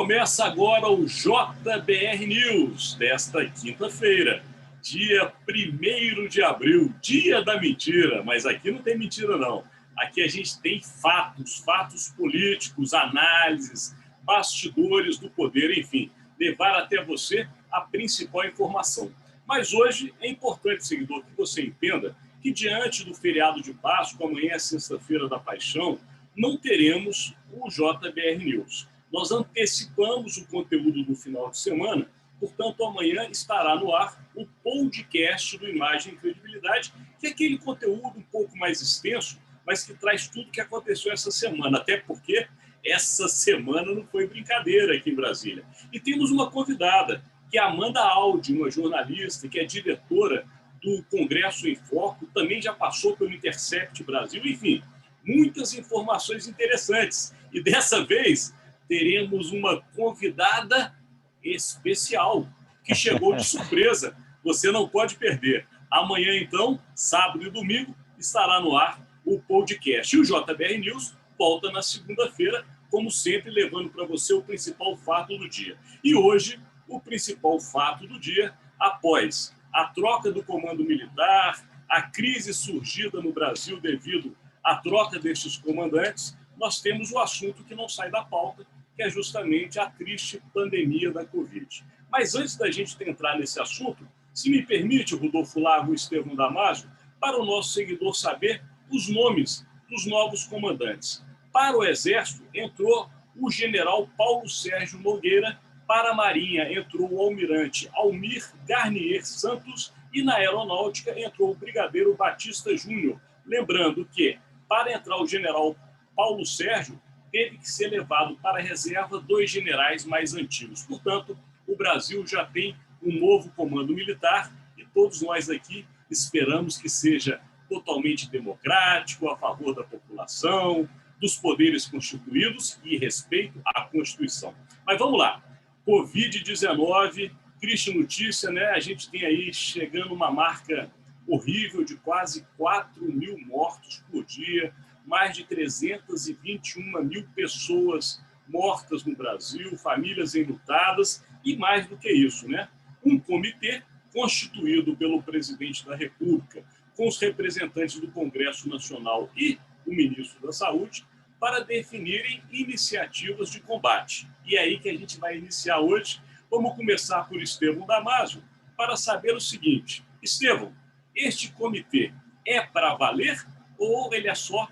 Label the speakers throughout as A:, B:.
A: Começa agora o JBR News desta quinta-feira, dia 1º de abril, dia da mentira, mas aqui não tem mentira não. Aqui a gente tem fatos políticos, análises, bastidores do poder, enfim, levar até você a principal informação. Mas hoje é importante, seguidor, que você entenda que diante do feriado de Páscoa, amanhã é sexta-feira da Paixão, não teremos o JBR News. Nós antecipamos o conteúdo do final de semana, portanto, amanhã estará no ar o podcast do Imagem e Credibilidade, que é aquele conteúdo um pouco mais extenso, mas que traz tudo o que aconteceu essa semana, até porque essa semana não foi brincadeira aqui em Brasília. E temos uma convidada, que é a Amanda Aldi, uma jornalista, que é diretora do Congresso em Foco, também já passou pelo Intercept Brasil, enfim, muitas informações interessantes. E dessa vez teremos uma convidada especial, que chegou de surpresa. Você não pode perder. Amanhã, então, sábado e domingo, estará no ar o podcast. E o JBR News volta na segunda-feira, como sempre, levando para você o principal fato do dia. E hoje, o principal fato do dia, após a troca do comando militar, a crise surgida no Brasil devido à troca destes comandantes, nós temos o assunto que não sai da pauta, que é justamente a triste pandemia da Covid. Mas antes da gente entrar nesse assunto, se me permite, Rodolfo Lago e Estevão Damasio, para o nosso seguidor saber os nomes dos novos comandantes. Para o Exército, entrou o general Paulo Sérgio Nogueira, para a Marinha entrou o almirante Almir Garnier Santos e na Aeronáutica entrou o brigadeiro Batista Júnior. Lembrando que, para entrar o general Paulo Sérgio, teve que ser levado para a reserva 2 generais mais antigos. Portanto, o Brasil já tem um novo comando militar e todos nós aqui esperamos que seja totalmente democrático, a favor da população, dos poderes constituídos e respeito à Constituição. Mas vamos lá. Covid-19, triste notícia, né? A gente tem aí chegando uma marca horrível de quase 4.000 mortos por dia, mais de 321 mil pessoas mortas no Brasil, famílias enlutadas e mais do que isso, né? Um comitê constituído pelo presidente da República, com os representantes do Congresso Nacional e o ministro da Saúde, para definirem iniciativas de combate. E é aí que a gente vai iniciar hoje. Vamos começar por Estevão Damasio, para saber o seguinte. Estevão, este comitê é para valer ou ele é só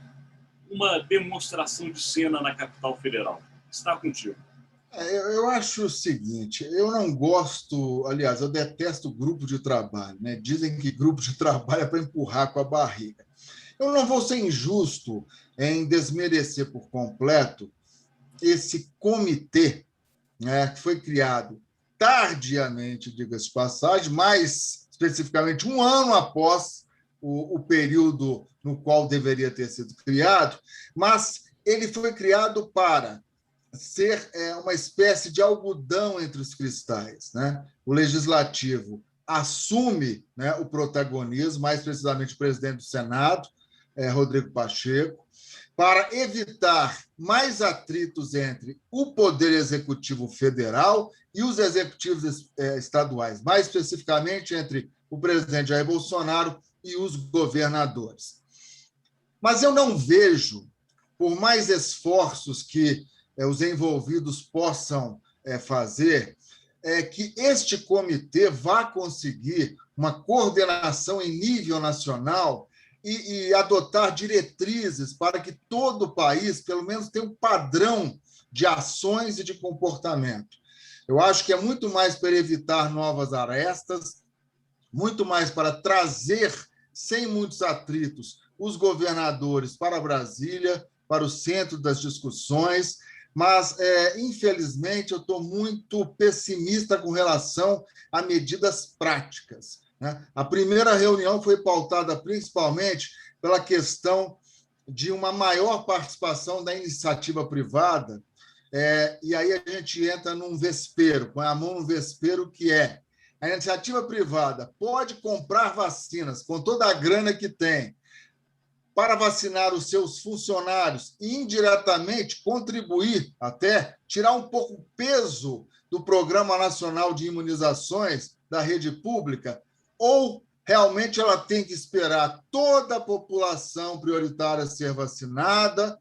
A: uma demonstração de cena na capital federal? Está contigo.
B: Eu acho o seguinte, eu não gosto, aliás, eu detesto grupo de trabalho, né? Dizem que grupo de trabalho é para empurrar com a barriga. Eu não vou ser injusto em desmerecer por completo esse comitê, né, que foi criado tardiamente, diga-se de passagem, mais especificamente um ano após o período no qual deveria ter sido criado, mas ele foi criado para ser uma espécie de algodão entre os cristais, né? O legislativo assume, né, o protagonismo, mais precisamente o presidente do Senado, Rodrigo Pacheco, para evitar mais atritos entre o Poder Executivo Federal e os executivos estaduais, mais especificamente entre o presidente Jair Bolsonaro e os governadores. Mas eu não vejo, por mais esforços que os envolvidos possam fazer, que este comitê vá conseguir uma coordenação em nível nacional e adotar diretrizes para que todo o país, pelo menos, tenha um padrão de ações e de comportamento. Eu acho que é muito mais para evitar novas arestas, muito mais para trazer, sem muitos atritos, os governadores para Brasília, para o centro das discussões, mas, infelizmente, eu estou muito pessimista com relação a medidas práticas. A primeira reunião foi pautada principalmente pela questão de uma maior participação da iniciativa privada, e aí a gente entra num vespeiro, põe a mão no vespeiro, que é a iniciativa privada pode comprar vacinas com toda a grana que tem, para vacinar os seus funcionários e indiretamente contribuir até tirar um pouco o peso do Programa Nacional de Imunizações da rede pública, ou realmente ela tem que esperar toda a população prioritária ser vacinada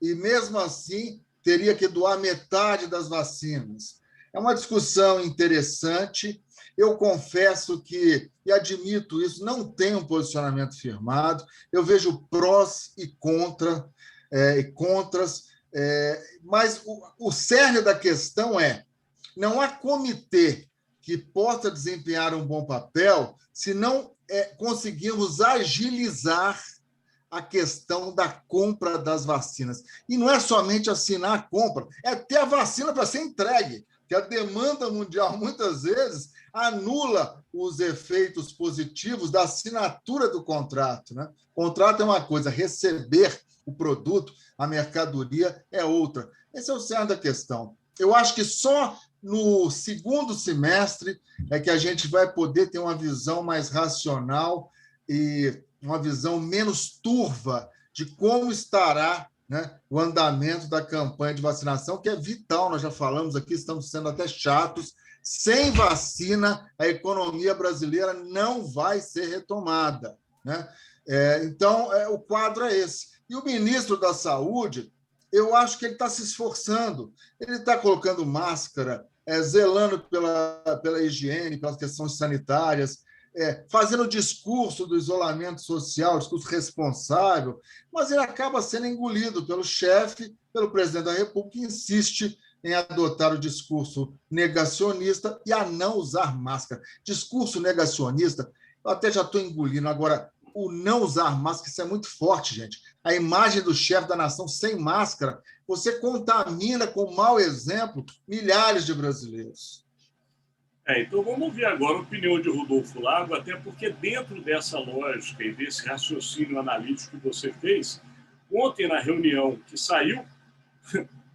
B: e, mesmo assim, teria que doar metade das vacinas? É uma discussão interessante. Eu confesso que, e admito isso, não tenho um posicionamento firmado. Eu vejo prós e contras, mas o cerne da questão é: não há comitê que possa desempenhar um bom papel se não conseguirmos agilizar a questão da compra das vacinas. E não é somente assinar a compra, é ter a vacina para ser entregue, que a demanda mundial, muitas vezes, anula os efeitos positivos da assinatura do contrato. Né? O contrato é uma coisa, receber o produto, a mercadoria é outra. Esse é o cerne da questão. Eu acho que só no segundo semestre é que a gente vai poder ter uma visão mais racional e uma visão menos turva de como estará, né, o andamento da campanha de vacinação, que é vital, nós já falamos aqui, estamos sendo até chatos. Sem vacina, a economia brasileira não vai ser retomada. Né? Então, o quadro é esse. E o ministro da Saúde, eu acho que ele está se esforçando, ele está colocando máscara, zelando pela higiene, pelas questões sanitárias, fazendo o discurso do isolamento social, discurso responsável, mas ele acaba sendo engolido pelo chefe, pelo presidente da República, que insiste em adotar o discurso negacionista e a não usar máscara. Discurso negacionista, eu até já estou engolindo. Agora, o não usar máscara, isso é muito forte, gente. A imagem do chefe da nação sem máscara, você contamina com mau exemplo milhares de brasileiros.
A: Então vamos ver agora a opinião de Rodolfo Lago, até porque dentro dessa lógica e desse raciocínio analítico que você fez, ontem na reunião que saiu,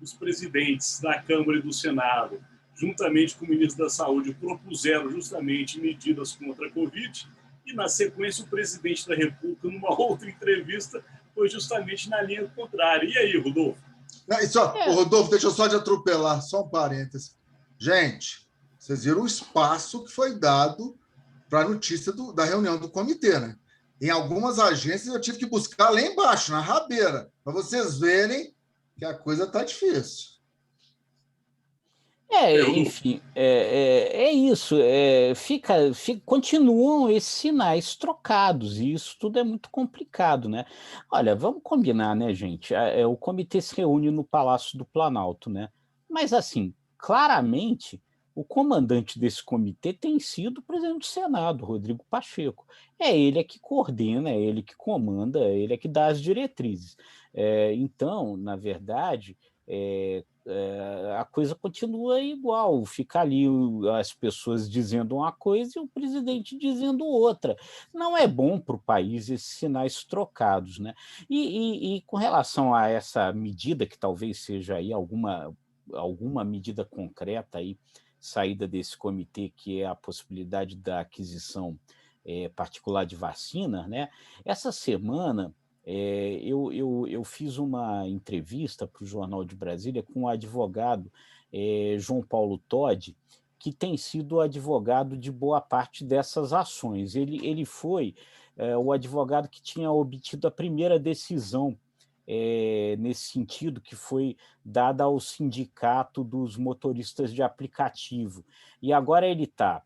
A: os presidentes da Câmara e do Senado, juntamente com o ministro da Saúde, propuseram justamente medidas contra a Covid, e na sequência o presidente da República, numa outra entrevista, foi justamente na linha contrária. E aí, Rodolfo?
B: Rodolfo, deixa eu só te atropelar, só um parêntese. Gente, vocês viram o espaço que foi dado para a notícia da reunião do comitê, né? Em algumas agências eu tive que buscar lá embaixo, na rabeira, para vocês verem que a coisa está difícil.
C: Enfim, isso. Continuam esses sinais trocados, e isso tudo é muito complicado, né? Olha, vamos combinar, né, gente? O comitê se reúne no Palácio do Planalto, né? Mas, assim, claramente, o comandante desse comitê tem sido o presidente do Senado, Rodrigo Pacheco. É ele que coordena, é ele que comanda, é ele que dá as diretrizes. Então, na verdade, a coisa continua igual, fica ali as pessoas dizendo uma coisa e o presidente dizendo outra. Não é bom para o país esses sinais trocados, né? E com relação a essa medida, que talvez seja aí alguma medida concreta aí, saída desse comitê, que é a possibilidade da aquisição particular de vacina, né? Essa semana eu fiz uma entrevista para o Jornal de Brasília com o advogado João Paulo Todi, que tem sido advogado de boa parte dessas ações. Ele foi o advogado que tinha obtido a primeira decisão nesse sentido, que foi dada ao Sindicato dos Motoristas de Aplicativo. E agora ele está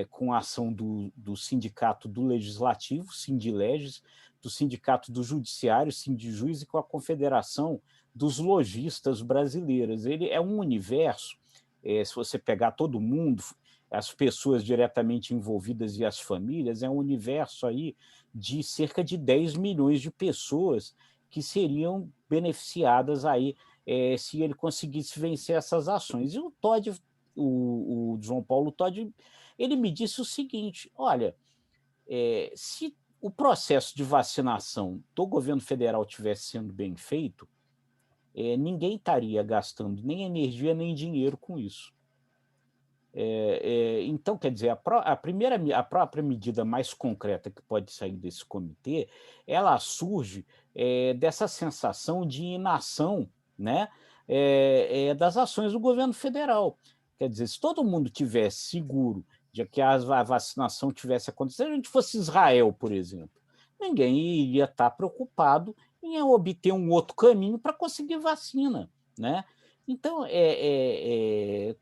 C: com a ação do Sindicato do Legislativo, Sindileges, do Sindicato do Judiciário, Sindijuiz, e com a Confederação dos Lojistas Brasileiros. Ele é um universo, se você pegar todo mundo, as pessoas diretamente envolvidas e as famílias, é um universo aí de cerca de 10 milhões de pessoas que seriam beneficiadas aí se ele conseguisse vencer essas ações. E o Todi, o João Paulo Todi, ele me disse o seguinte: olha, se o processo de vacinação do governo federal tivesse sendo bem feito, ninguém estaria gastando nem energia nem dinheiro com isso. Então, quer dizer, a própria medida mais concreta que pode sair desse comitê, ela surge dessa sensação de inação, né, das ações do governo federal. Quer dizer, se todo mundo tivesse seguro de que a vacinação tivesse acontecido, se a gente fosse Israel, por exemplo, ninguém iria estar preocupado em obter um outro caminho para conseguir vacina, né? Então,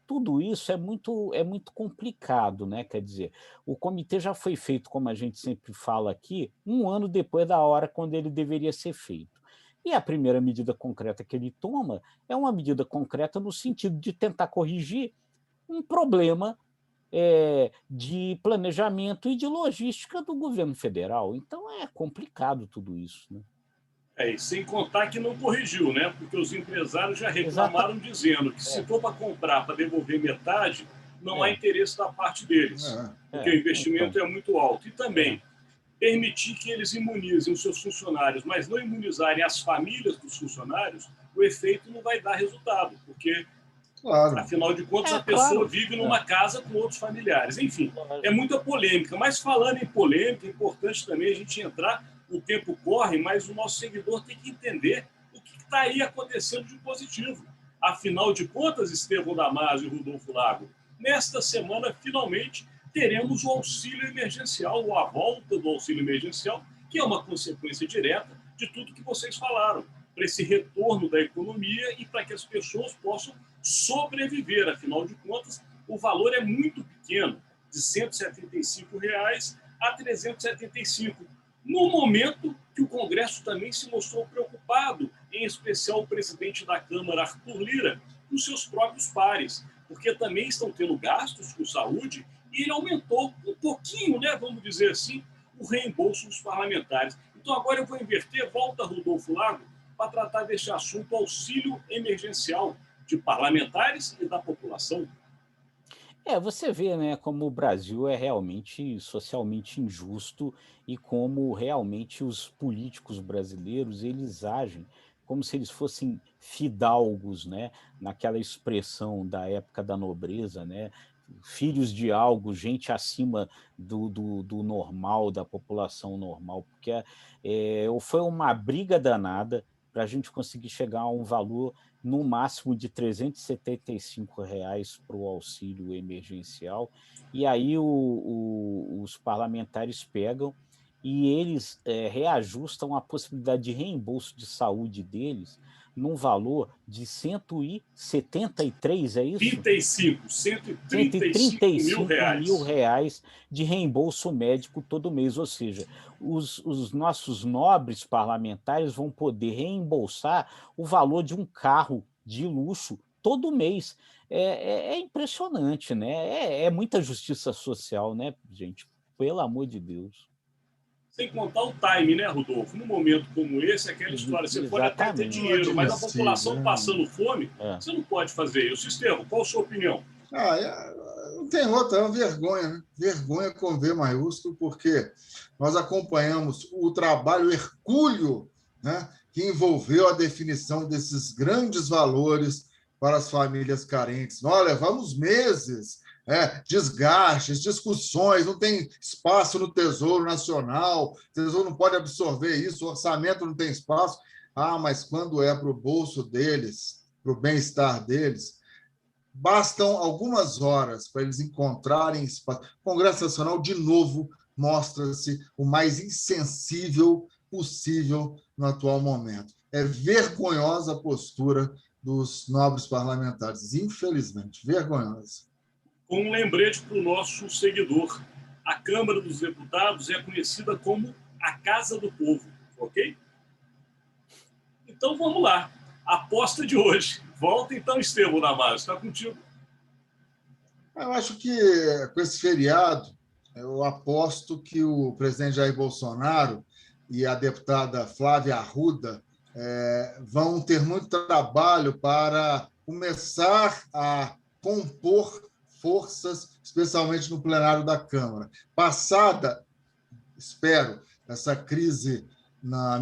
C: tudo isso é muito complicado, né? Quer dizer, o comitê já foi feito, como a gente sempre fala aqui, um ano depois da hora quando ele deveria ser feito. E a primeira medida concreta que ele toma é uma medida concreta no sentido de tentar corrigir um problema de planejamento e de logística do governo federal. Então, é complicado tudo isso, né?
A: E sem contar que não corrigiu, né? Porque os empresários já reclamaram
C: Exata-
A: dizendo que se for para comprar para devolver metade, não há
C: É,
A: interesse da parte deles, porque o investimento
C: então,
A: é muito alto. E
C: é.
A: também permitir que eles imunizem os seus funcionários, mas não imunizarem as famílias dos funcionários, o efeito não vai dar resultado, porque,
B: Claro.
A: afinal de contas, a pessoa
C: Claro.
A: vive numa casa com outros familiares. Enfim, é
C: Lógico.
A: muita polêmica. Mas falando em polêmica, é importante também a gente entrar. O tempo corre, mas o nosso seguidor tem que entender o que está aí acontecendo de positivo. Afinal de contas, Estevão Damasio e Rodolfo Lago, nesta semana, finalmente, teremos o auxílio emergencial, ou a volta do auxílio emergencial, que é uma consequência direta de tudo que vocês falaram, para esse retorno da economia e para que as pessoas possam sobreviver. Afinal de contas, o valor é muito pequeno, de R$ 175 a R$ 375, no momento que o Congresso também se mostrou preocupado, em especial o presidente da Câmara, Arthur Lira, com seus próprios pares, porque também estão tendo gastos com saúde e ele aumentou um pouquinho, né, vamos dizer assim, o reembolso dos parlamentares. Então agora eu vou inverter, volta Rodolfo Lago, para tratar deste assunto auxílio emergencial de parlamentares e da população.
C: Você vê, né, como o Brasil é realmente socialmente injusto e como realmente os políticos brasileiros, eles agem como se eles fossem fidalgos, né, naquela expressão da época da nobreza, né, filhos de algo, gente acima do normal, da população normal, porque foi uma briga danada para a gente conseguir chegar a um valor no máximo de R$ 375 para o auxílio emergencial, e aí os parlamentares pegam e eles reajustam a possibilidade de reembolso de saúde deles num valor de 173, é isso?
A: 35,
C: cento e
A: 135
C: trinta e
A: mil
C: cinco mil
A: reais.
C: reais de reembolso médico todo mês, ou seja, os nossos nobres parlamentares vão poder reembolsar o valor de um carro de luxo todo mês. É impressionante, né? É muita justiça social, né, gente? Pelo amor de Deus.
A: Sem contar o time, né, Rodolfo? Num momento como esse, aquela história, você pode até ter
C: Exatamente.
A: dinheiro, mas a população passando fome,
C: É.
A: você não pode fazer isso. Estevão, qual a sua opinião?
B: Não tem outra, é uma vergonha, né? Vergonha com V maiúsculo, porque nós acompanhamos o trabalho hercúleo, né, que envolveu a definição desses grandes valores para as famílias carentes. Nós levamos meses, desgastes, discussões, não tem espaço no Tesouro Nacional, o Tesouro não pode absorver isso, o orçamento não tem espaço. Mas quando é para o bolso deles, para o bem-estar deles, bastam algumas horas para eles encontrarem espaço. O Congresso Nacional, de novo, mostra-se o mais insensível possível no atual momento. É vergonhosa a postura dos nobres parlamentares, infelizmente, vergonhosa.
A: Com um lembrete para o nosso seguidor, a Câmara dos Deputados é conhecida como a Casa do Povo, ok? Então vamos lá, aposta de hoje. Volta então, Estevão Damasio, está contigo.
B: Eu acho que com esse feriado, eu aposto que o presidente Jair Bolsonaro e a deputada Flávia Arruda vão ter muito trabalho para começar a compor forças, especialmente no plenário da Câmara. Passada, espero, essa crise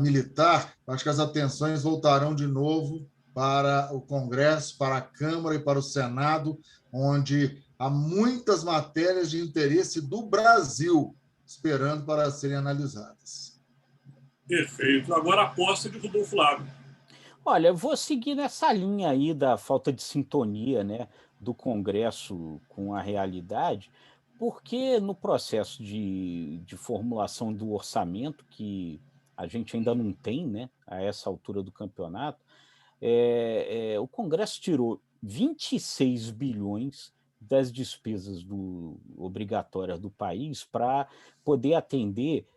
B: militar, acho que as atenções voltarão de novo para o Congresso, para a Câmara e para o Senado, onde há muitas matérias de interesse do Brasil esperando para serem analisadas.
A: Perfeito. Agora a aposta de Rodolfo Lago.
C: Olha, eu vou seguir nessa linha aí da falta de sintonia, né, do Congresso com a realidade, porque no processo de formulação do orçamento, que a gente ainda não tem, né, a essa altura do campeonato, o Congresso tirou 26 bilhões das despesas obrigatórias do país para poder atender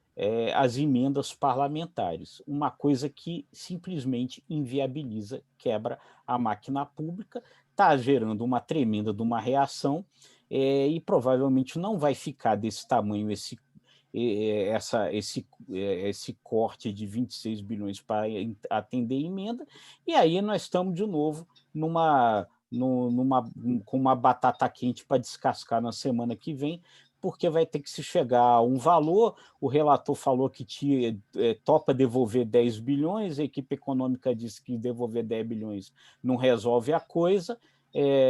C: as emendas parlamentares, uma coisa que simplesmente inviabiliza, quebra a máquina pública, está gerando uma tremenda de uma reação, e provavelmente não vai ficar desse tamanho esse corte de 26 bilhões para atender emenda, e aí nós estamos de novo com uma batata quente para descascar na semana que vem, porque vai ter que se chegar a um valor. O relator falou que topa devolver 10 bilhões, a equipe econômica disse que devolver 10 bilhões não resolve a coisa,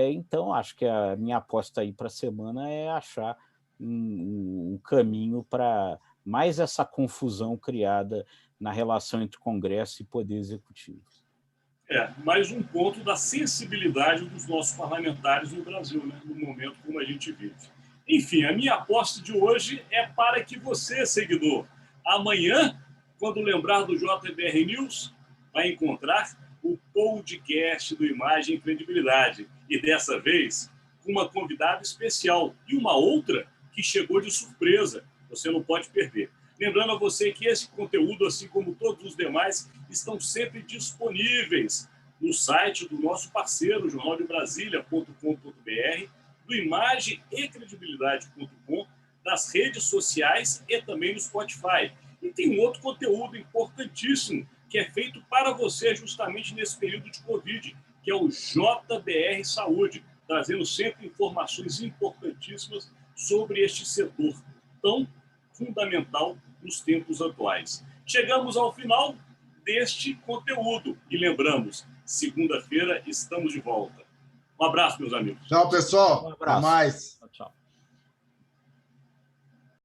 C: então acho que a minha aposta aí para a semana é achar um caminho para mais essa confusão criada na relação entre Congresso e Poder Executivo.
A: Mais um ponto da sensibilidade dos nossos parlamentares no Brasil, né, no momento como a gente vive. Enfim, a minha aposta de hoje é para que você, seguidor, amanhã, quando lembrar do JBR News, vai encontrar o podcast do Imagem e Credibilidade. E dessa vez, com uma convidada especial e uma outra que chegou de surpresa. Você não pode perder. Lembrando a você que esse conteúdo, assim como todos os demais, estão sempre disponíveis no site do nosso parceiro, jornaldebrasilia.com.br, do Imagem e Credibilidade.com, das redes sociais e também no Spotify. E tem um outro conteúdo importantíssimo que é feito para você justamente nesse período de Covid, que é o JBR Saúde, trazendo sempre informações importantíssimas sobre este setor tão fundamental nos tempos atuais. Chegamos ao final deste conteúdo e lembramos, segunda-feira estamos de volta. Um abraço, meus amigos.
B: Tchau, pessoal.
C: Um abraço.
B: Até mais.